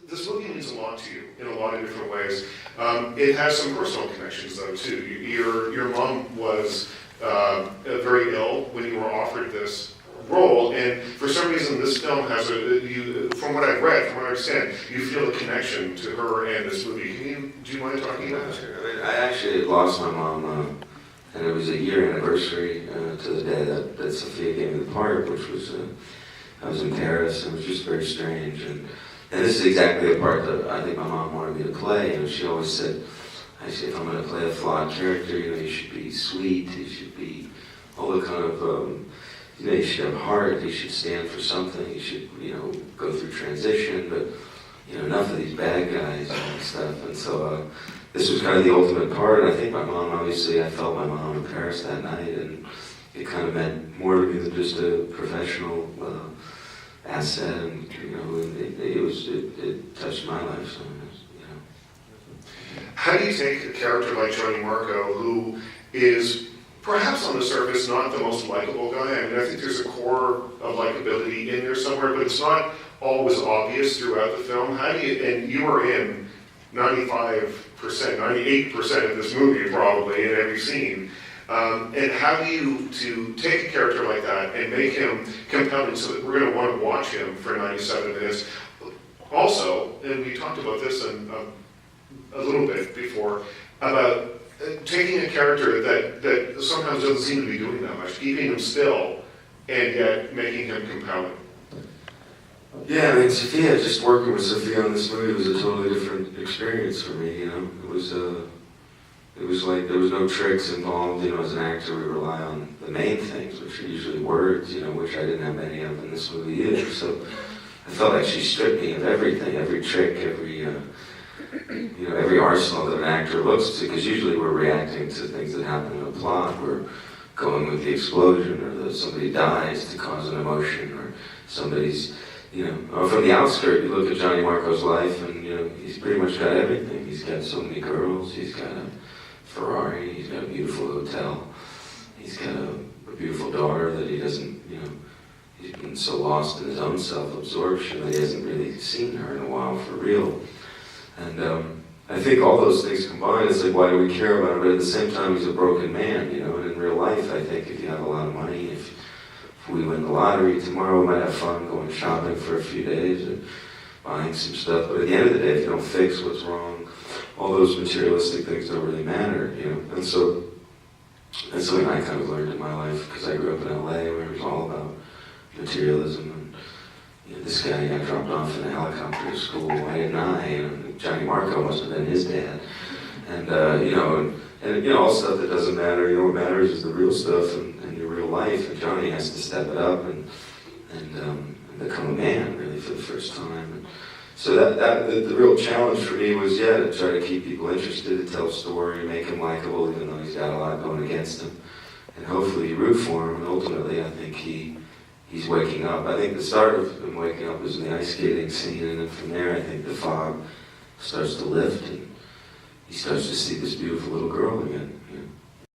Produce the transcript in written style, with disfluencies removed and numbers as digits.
this movie means a lot to you in a lot of different ways. It has some personal connections, though, too. Your mom was very ill when you were offered this role, and for some reason this film has from what I've read, from what I understand, you feel a connection to her and this movie. Do you mind talking about that? Sure. I mean, I actually had lost my mom, and it was a year anniversary to the day that Sofia gave me the part, which was, I was in Paris, and it was just very strange, and this is exactly the part that I think my mom wanted me to play, and she always said, if I'm going to play a flawed character, you should be sweet, you should be all the kind of, you should have heart, you should stand for something, you should, go through transition, but, enough of these bad guys and stuff. And so this was kind of the ultimate part. And I think my mom, obviously, I felt my mom in Paris that night, and it kind of meant more to me than just a professional asset. And, it touched my life. So, How do you take a character like Johnny Marco, who is perhaps on the surface not the most likable guy? I mean, I think there's a core of likability in there somewhere, but it's not always obvious throughout the film. How do you, and you are in 95%, 98% of this movie probably in every scene, and how do you to take a character like that and make him compelling so that we're going to want to watch him for 97 minutes? Also, and we talked about this a little bit before, about taking a character that sometimes doesn't seem to be doing that much, keeping him still, and yet making him compelling. Yeah, I mean, Sofia, just working with Sofia on this movie was a totally different experience for me, It was like there was no tricks involved, as an actor we rely on the main things, which are usually words, which I didn't have many of in this movie either. So I felt like she stripped me of everything, every trick, every arsenal that an actor looks to, because usually we're reacting to things that happen in a plot. We're going with the explosion, or that somebody dies to cause an emotion, or somebody's, or from the outskirts, you look at Johnny Marco's life, and, he's pretty much got everything. He's got so many girls, he's got a Ferrari, he's got a beautiful hotel, he's got a beautiful daughter that he doesn't, he's been so lost in his own self-absorption that he hasn't really seen her in a while for real. And I think all those things combined, it's like, why do we care about him? But at the same time, he's a broken man, and in real life, I think if you have a lot of money, if we win the lottery tomorrow, we might have fun going shopping for a few days and buying some stuff. But at the end of the day, if you don't fix what's wrong, all those materialistic things don't really matter, And so that's something I kind of learned in my life, because I grew up in LA, where it was all about materialism. And this guy got dropped off in a helicopter to school. Why didn't I? Johnny Marco must have been his dad. And all stuff that doesn't matter. What matters is the real stuff and your real life. And Johnny has to step it up and become a man, really, for the first time. And so the real challenge for me was, to try to keep people interested, to tell a story, make him likable, even though he's got a lot going against him. And hopefully you root for him. And ultimately, I think he's waking up. I think the start of him waking up is in the ice skating scene, and then from there, I think the fog starts to lift, and he starts to see this beautiful little girl again.